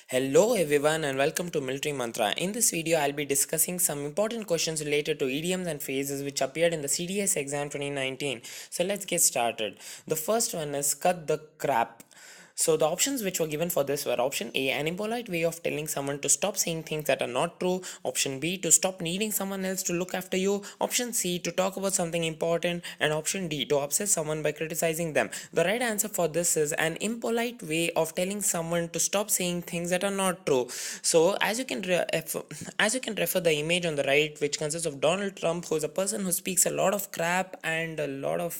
Hello everyone and welcome to Military Mantra. In this video, I'll be discussing some important questions related to idioms and phrases which appeared in the CDS exam 2019. So let's get started. The first one is cut the crap. So the options which were given for this were option A, an impolite way of telling someone to stop saying things that are not true. Option B, to stop needing someone else to look after you. Option C, to talk about something important. And option D, to upset someone by criticizing them. The right answer for this is an impolite way of telling someone to stop saying things that are not true. So as you can refer the image on the right, which consists of Donald Trump, who is a person who speaks a lot of crap and a lot of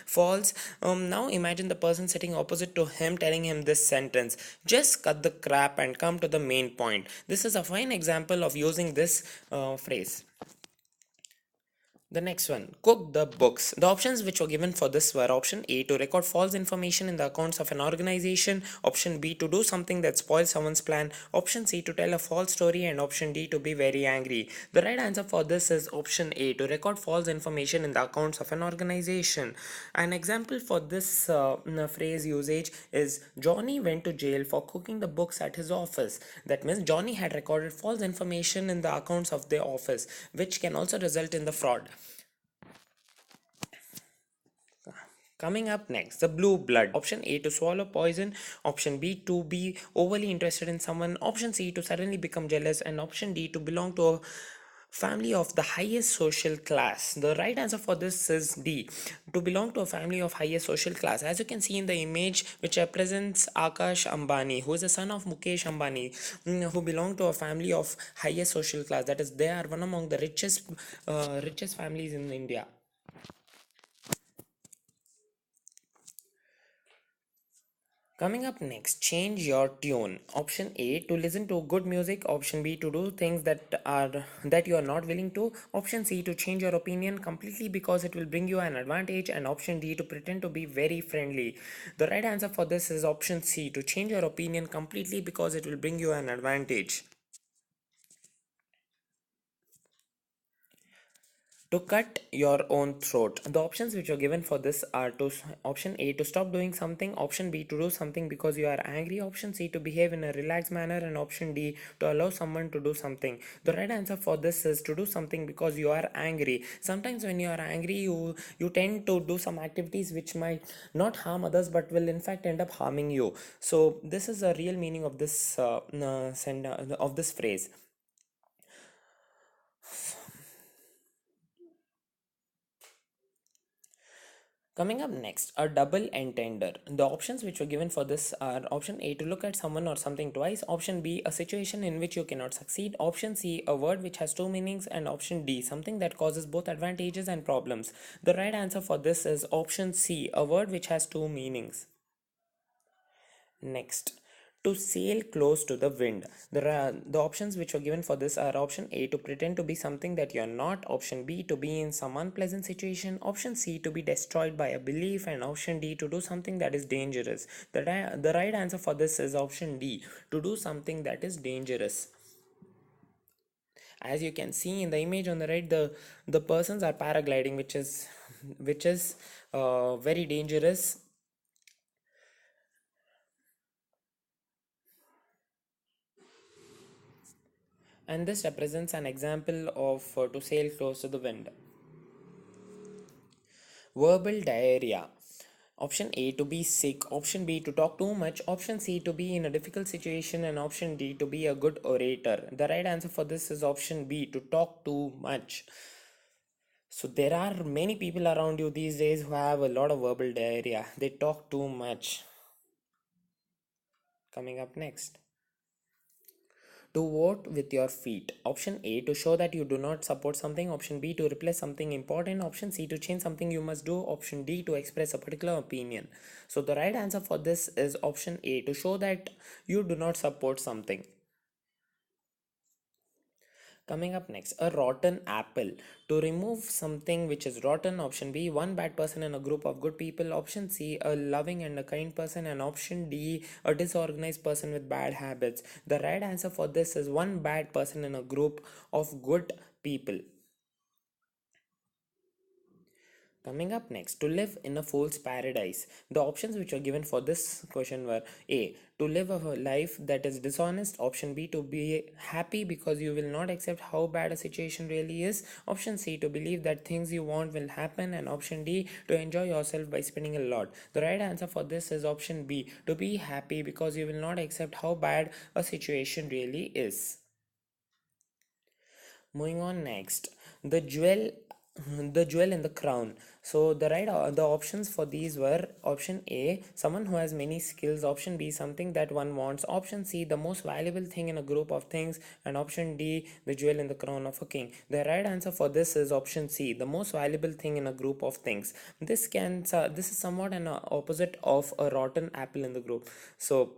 false. Now imagine the person sitting opposite to him telling him this sentence: just cut the crap and come to the main point. This is a fine example of using this phrase. The next one, cook the books. The options which were given for this were option A, to record false information in the accounts of an organization, option B, to do something that spoils someone's plan, option C, to tell a false story, and option D, to be very angry. The right answer for this is option A, to record false information in the accounts of an organization. An example for this phrase usage is Johnny went to jail for cooking the books at his office. That means Johnny had recorded false information in the accounts of the office, which can also result in the fraud. Coming up next, the blue blood. Option A, to swallow poison. Option B, to be overly interested in someone. Option C, to suddenly become jealous. And option D, to belong to a family of the highest social class. The right answer for this is D, to belong to a family of highest social class. As you can see in the image, which represents Akash Ambani, who is the son of Mukesh Ambani, who belong to a family of highest social class. That is, they are one among the richest families in India. Coming up next, change your tune. Option A, to listen to good music. Option B, to do things that you are not willing to. Option C, to change your opinion completely because it will bring you an advantage. And option D, to pretend to be very friendly. The right answer for this is option C, to change your opinion completely because it will bring you an advantage. To cut your own throat. The options which are given for this are to option A, to stop doing something, option B, to do something because you are angry, option C, to behave in a relaxed manner, and option D, to allow someone to do something. The right answer for this is to do something because you are angry. Sometimes when you are angry, you tend to do some activities which might not harm others but will in fact end up harming you. So this is a real meaning of this of this phrase. Coming up next, a double entender. The options which were given for this are option A, to look at someone or something twice, option B, a situation in which you cannot succeed, option C, a word which has two meanings, and option D, something that causes both advantages and problems. The right answer for this is option C, a word which has two meanings. Next, to sail close to the wind. The options which were given for this are option A, to pretend to be something that you're not, option B, to be in some unpleasant situation, option C, to be destroyed by a belief, and option D, to do something that is dangerous. The right answer for this is option D, to do something that is dangerous. As you can see in the image on the right, the persons are paragliding, which is very dangerous. And this represents an example of to sail close to the wind. Verbal diarrhea. Option A, to be sick, option B, to talk too much, option C, to be in a difficult situation, and option D, to be a good orator. The right answer for this is option B, to talk too much. So there are many people around you these days who have a lot of verbal diarrhea. They talk too much. Coming up next, to vote with your feet. Option A, to show that you do not support something, option B, to replace something important, option C, to change something you must do, option D, to express a particular opinion. So the right answer for this is option A, to show that you do not support something. Coming up next, a rotten apple. To remove something which is rotten, option B, one bad person in a group of good people, option C, a loving and a kind person, and option D, a disorganized person with bad habits. The right answer for this is one bad person in a group of good people. Coming up next, to live in a fool's paradise. The options which are given for this question were A. To live a life that is dishonest. Option B. To be happy because you will not accept how bad a situation really is. Option C. To believe that things you want will happen. And option D. To enjoy yourself by spending a lot. The right answer for this is option B. To be happy because you will not accept how bad a situation really is. Moving on next, the jewel, the jewel in the crown. So the options for these were option A, someone who has many skills. Option B, something that one wants. Option C, the most valuable thing in a group of things. And option D, the jewel in the crown of a king. The right answer for this is option C, the most valuable thing in a group of things. This is somewhat an opposite of a rotten apple in the group. So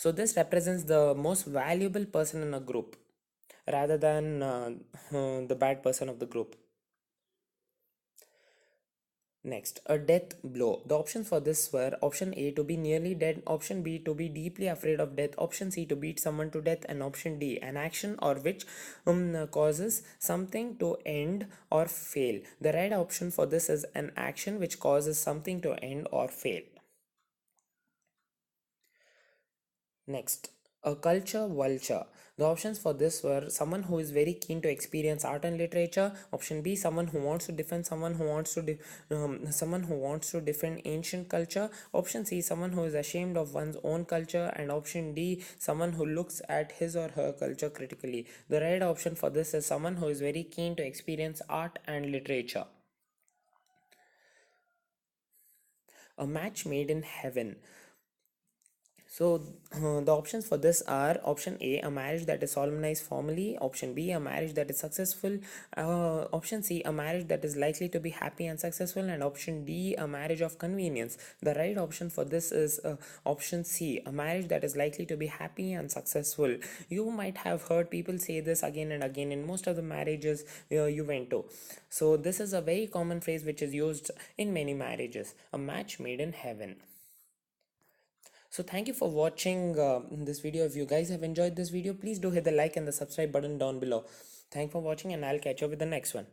this represents the most valuable person in a group rather than the bad person of the group. Next, a death blow. The options for this were option A, to be nearly dead, option B, to be deeply afraid of death, option C, to beat someone to death, and option D, an action or which causes something to end or fail. The right option for this is an action which causes something to end or fail. Next, a culture vulture. The options for this were someone who is very keen to experience art and literature. Option B, someone who wants to defend someone who wants to defend ancient culture. Option C, someone who is ashamed of one's own culture, and option D, someone who looks at his or her culture critically. The right option for this is someone who is very keen to experience art and literature. A match made in heaven. So the options for this are option A, a marriage that is solemnized formally. Option B, a marriage that is successful. Option C, a marriage that is likely to be happy and successful. And option D, a marriage of convenience. The right option for this is option C, a marriage that is likely to be happy and successful. You might have heard people say this again and again in most of the marriages you went to. So this is a very common phrase which is used in many marriages, a match made in heaven. So thank you for watching this video. If you guys have enjoyed this video, please do hit the like and the subscribe button down below. Thanks for watching, and I'll catch you with the next one.